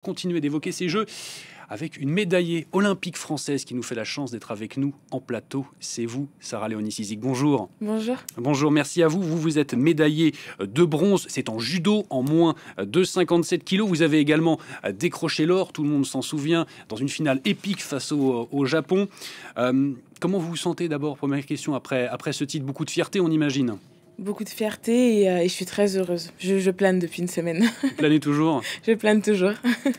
Continuer d'évoquer ces Jeux avec une médaillée olympique française qui nous fait la chance d'être avec nous en plateau. C'est vous, Sarah-Léonie Cizik. Bonjour. Bonjour. Bonjour, merci à vous. Vous êtes médaillée de bronze. C'est en judo, en moins de 57 kilos. Vous avez également décroché l'or, tout le monde s'en souvient, dans une finale épique face au Japon. Comment vous vous sentez d'abord? Première question, après ce titre, beaucoup de fierté, on imagine. Beaucoup de fierté et je suis très heureuse. Je plane depuis une semaine. Vous planez toujours? Je plane toujours.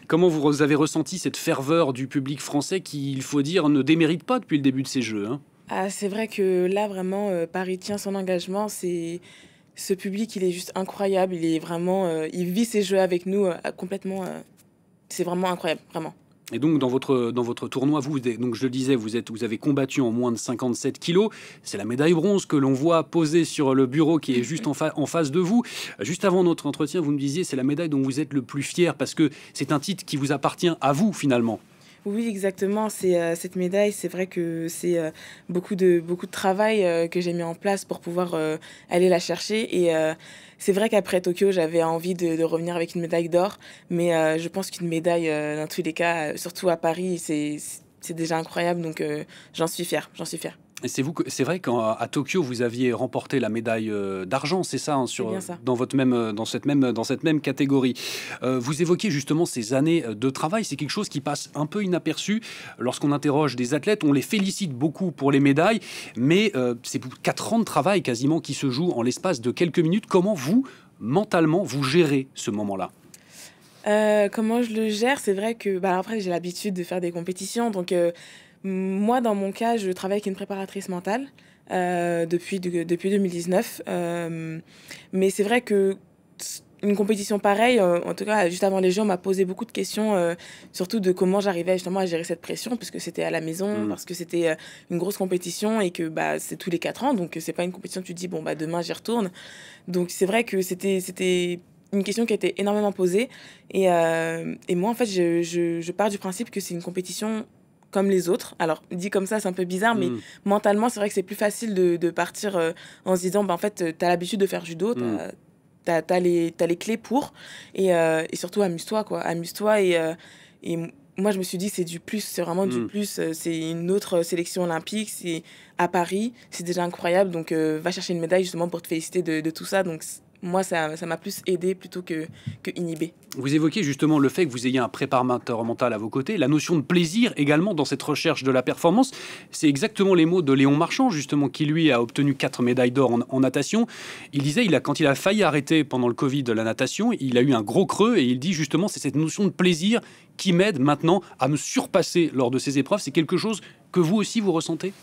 Comment vous avez ressenti cette ferveur du public français qui, il faut dire, ne démérite pas depuis le début de ces Jeux, hein? C'est vrai que là, vraiment, Paris tient son engagement. Ce public, il est juste incroyable. Il est vraiment, il vit ces Jeux avec nous complètement. C'est vraiment incroyable, vraiment. Et donc, dans votre tournoi, donc je le disais, vous avez combattu en moins de 57 kilos. C'est la médaille bronze que l'on voit posée sur le bureau qui est juste en face de vous. Juste avant notre entretien, vous me disiez, c'est la médaille dont vous êtes le plus fier parce que c'est un titre qui vous appartient à vous, finalement. Oui, exactement. C'est cette médaille. C'est vrai que c'est beaucoup de travail que j'ai mis en place pour pouvoir aller la chercher. Et c'est vrai qu'après Tokyo, j'avais envie de revenir avec une médaille d'or. Mais je pense qu'une médaille, dans tous les cas, surtout à Paris, c'est déjà incroyable. Donc j'en suis fière. J'en suis fière. Et c'est vrai qu'à Tokyo, vous aviez remporté la médaille d'argent, c'est ça, hein, C'est bien ça. dans cette même catégorie. Vous évoquiez justement ces années de travail. C'est quelque chose qui passe un peu inaperçu lorsqu'on interroge des athlètes. On les félicite beaucoup pour les médailles, mais c'est 4 ans de travail quasiment qui se jouent en l'espace de quelques minutes. Comment vous, mentalement, vous gérez ce moment-là? Comment je le gère? C'est vrai que après, j'ai l'habitude de faire des compétitions. Donc, moi, dans mon cas, je travaille avec une préparatrice mentale depuis 2019. Mais c'est vrai que une compétition pareille, en tout cas, juste avant les Jeux, on m'a posé beaucoup de questions, surtout de comment j'arrivais justement à gérer cette pression, puisque c'était à la maison, parce que c'était une grosse compétition et que c'est tous les 4 ans. Donc, c'est pas une compétition que tu te dis, bon, demain, j'y retourne. Donc, c'est vrai que c'était une question qui a été énormément posée. Et moi, en fait, je pars du principe que c'est une compétition comme les autres. Alors, dit comme ça, c'est un peu bizarre, mais mentalement, c'est vrai que c'est plus facile de partir en se disant, en fait, tu as l'habitude de faire judo, t'as les clés pour, et surtout, amuse-toi, quoi. Amuse-toi, et moi, je me suis dit, c'est du plus, c'est vraiment du plus. C'est une autre sélection olympique, c'est à Paris, c'est déjà incroyable, donc va chercher une médaille, justement, pour te féliciter de tout ça, donc moi, ça m'a plus aidé plutôt que inhibé. Vous évoquez justement le fait que vous ayez un préparateur mental à vos côtés, la notion de plaisir également dans cette recherche de la performance. C'est exactement les mots de Léon Marchand, justement, qui lui a obtenu 4 médailles d'or en natation. Il disait, quand il a failli arrêter pendant le Covid la natation, il a eu un gros creux et il dit justement, c'est cette notion de plaisir qui m'aide maintenant à me surpasser lors de ces épreuves. C'est quelque chose que vous aussi vous ressentez?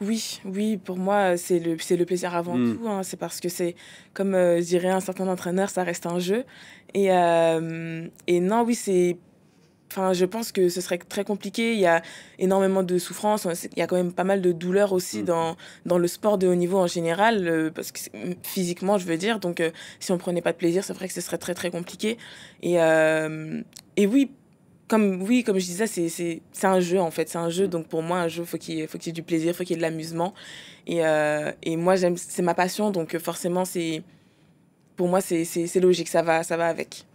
Oui, pour moi, c'est le plaisir avant tout, hein. C'est parce que c'est, comme dirait un certain entraîneur, ça reste un jeu. Et non, oui, je pense que ce serait très compliqué. Il y a énormément de souffrance. Il y a quand même pas mal de douleurs aussi dans le sport de haut niveau en général, parce que physiquement, je veux dire. Donc, si on prenait pas de plaisir, c'est vrai que ce serait très, très compliqué. Et oui, comme je disais, c'est un jeu, en fait. C'est un jeu. Donc, pour moi, un jeu, faut qu'il y ait du plaisir, faut qu'il y ait de l'amusement. Et moi, c'est ma passion. Donc, forcément, pour moi, c'est logique. Ça va avec.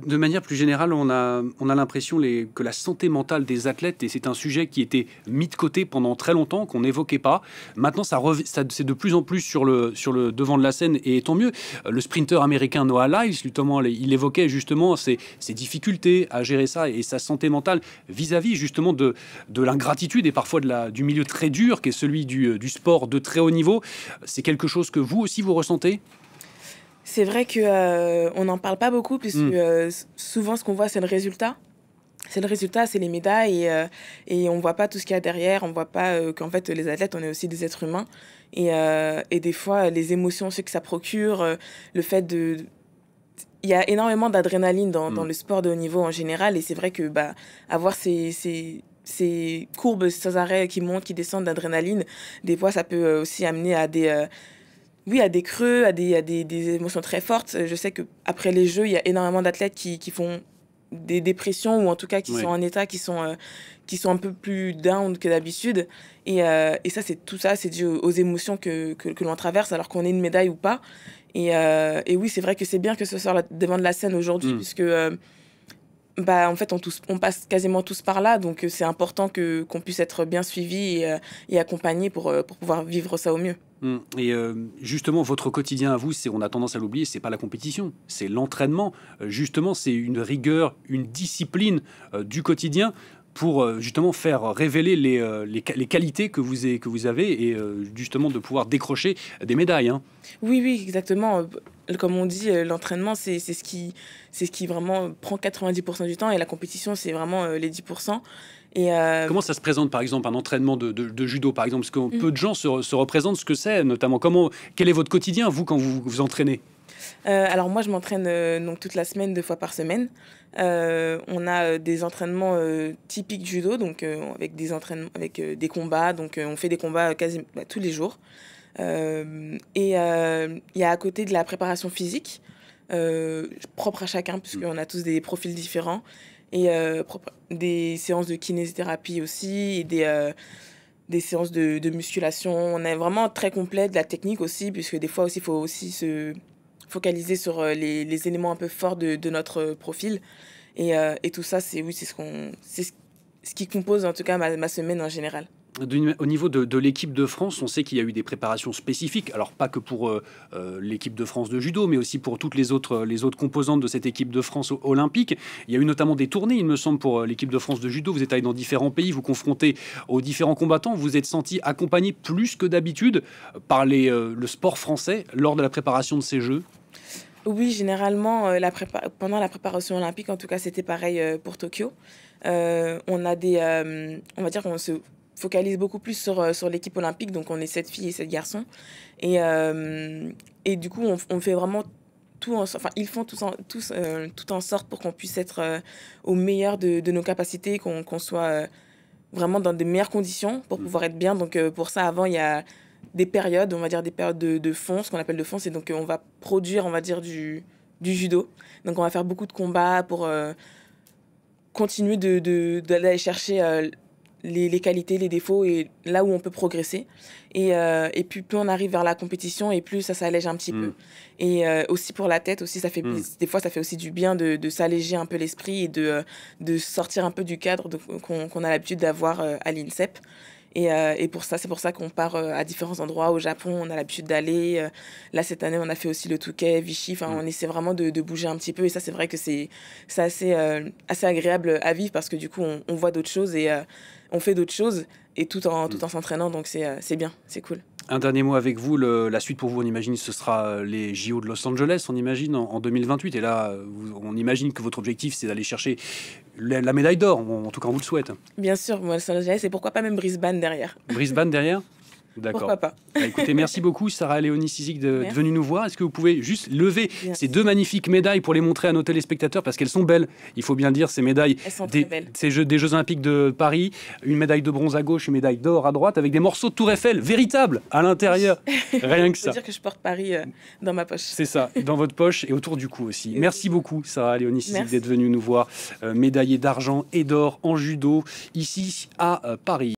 De manière plus générale, on a l'impression que la santé mentale des athlètes, et c'est un sujet qui était mis de côté pendant très longtemps, qu'on n'évoquait pas. Maintenant, c'est de plus en plus sur le devant de la scène, et tant mieux. Le sprinter américain Noah Lyles, justement, il évoquait justement ses difficultés à gérer ça et sa santé mentale vis-à-vis justement de l'ingratitude et parfois du milieu très dur qu'est celui du sport de très haut niveau. C'est quelque chose que vous aussi vous ressentez? C'est vrai qu'on n'en parle pas beaucoup, puisque souvent, ce qu'on voit, c'est le résultat. C'est le résultat, c'est les médailles, et on ne voit pas tout ce qu'il y a derrière. On ne voit pas qu'en fait, les athlètes, on est aussi des êtres humains. Et des fois, les émotions, ce que ça procure, le fait de... Il y a énormément d'adrénaline dans le sport de haut niveau en général. Et c'est vrai que avoir ces courbes sans arrêt qui montent, qui descendent d'adrénaline, des fois, ça peut aussi amener à des creux, à des émotions très fortes. Je sais qu'après les Jeux, il y a énormément d'athlètes qui font des dépressions, ou en tout cas qui sont en état, qui sont un peu plus down que d'habitude. Et ça, c'est dû aux émotions que l'on traverse, alors qu'on ait une médaille ou pas. Et oui, c'est vrai que c'est bien que ce soit devant de la scène aujourd'hui, puisque Bah, en fait, on passe quasiment tous par là, donc c'est important qu'on puisse être bien suivi et accompagné pour pouvoir vivre ça au mieux. Et justement, votre quotidien à vous, on a tendance à l'oublier, c'est pas la compétition, c'est l'entraînement. Justement, c'est une rigueur, une discipline du quotidien pour justement faire révéler les qualités que vous avez et justement de pouvoir décrocher des médailles, hein. Oui, oui, exactement. Comme on dit, l'entraînement, c'est ce qui vraiment prend 90% du temps et la compétition, c'est vraiment les 10%. Et, Comment ça se présente, par exemple, un entraînement de judo, par exemple? Parce que mm. peu de gens se représentent ce que c'est, notamment. Quel est votre quotidien, vous, quand vous vous entraînez? Alors moi, je m'entraîne donc toute la semaine, 2 fois par semaine. On a des entraînements typiques judo, donc avec des entraînements, avec des combats. Donc on fait des combats quasi tous les jours. Il y a à côté de la préparation physique, propre à chacun, puisqu'on a tous des profils différents. Et des séances de kinésithérapie aussi, et des séances de musculation. On est vraiment très complet, de la technique aussi, puisque des fois aussi, il faut aussi se focaliser sur les éléments un peu forts de notre profil. Et tout ça, c'est ce qui compose en tout cas ma semaine en général. Au niveau de l'équipe de France, on sait qu'il y a eu des préparations spécifiques, alors pas que pour l'équipe de France de judo, mais aussi pour toutes les autres composantes de cette équipe de France olympique. Il y a eu notamment des tournées, il me semble, pour l'équipe de France de judo. Vous êtes allé dans différents pays, vous confrontez aux différents combattants, vous êtes senti accompagné plus que d'habitude par le sport français lors de la préparation de ces Jeux? Oui, généralement, pendant la préparation olympique, en tout cas, c'était pareil pour Tokyo. On va dire qu'on se focalise beaucoup plus sur l'équipe olympique, donc on est 7 filles et 7 garçons. Et du coup, on fait vraiment enfin, ils font tout en sorte pour qu'on puisse être au meilleur de nos capacités, qu'on soit vraiment dans de meilleures conditions pour pouvoir être bien. Donc pour ça, avant, il y a des périodes, on va dire des périodes de fond, ce qu'on appelle de fond, c'est donc on va produire, on va dire, du judo. Donc on va faire beaucoup de combats pour continuer d'aller chercher les qualités, les défauts et là où on peut progresser. Et puis plus on arrive vers la compétition et plus ça s'allège un petit peu. Et aussi pour la tête, aussi, des fois ça fait aussi du bien de s'alléger un peu l'esprit et de sortir un peu du cadre qu'on a l'habitude d'avoir à l'INSEP. Et c'est pour ça qu'on part à différents endroits. Au Japon, on a l'habitude d'aller. Là, cette année, on a fait aussi le Touquet, Vichy. Enfin, on essaie vraiment de bouger un petit peu. Et ça, c'est vrai que c'est assez agréable à vivre parce que du coup, on voit d'autres choses et on fait d'autres choses et tout en s'entraînant. Donc, c'est bien, c'est cool. Un dernier mot avec vous, la suite pour vous, on imagine, ce sera les JO de Los Angeles, on imagine, en 2028. Et là, on imagine que votre objectif, c'est d'aller chercher la médaille d'or. En tout cas, on vous le souhaite. Bien sûr, moi, Los Angeles, et pourquoi pas même Brisbane derrière. Brisbane derrière? D'accord. Pourquoi pas. Écoutez, merci beaucoup, Sarah Léonie Cizic, d'être venue nous voir. Est-ce que vous pouvez juste lever ces 2 magnifiques médailles pour les montrer à nos téléspectateurs, parce qu'elles sont belles, il faut bien le dire, ces médailles très belles. des Jeux Olympiques de Paris, une médaille de bronze à gauche, une médaille d'or à droite, avec des morceaux de Tour Eiffel véritables à l'intérieur. Rien que ça. Ça veut dire que je porte Paris dans ma poche. C'est ça, dans votre poche et autour du cou aussi. Merci beaucoup, Sarah Léonie Cizic, d'être venue nous voir, médaillée d'argent et d'or en judo, ici à Paris.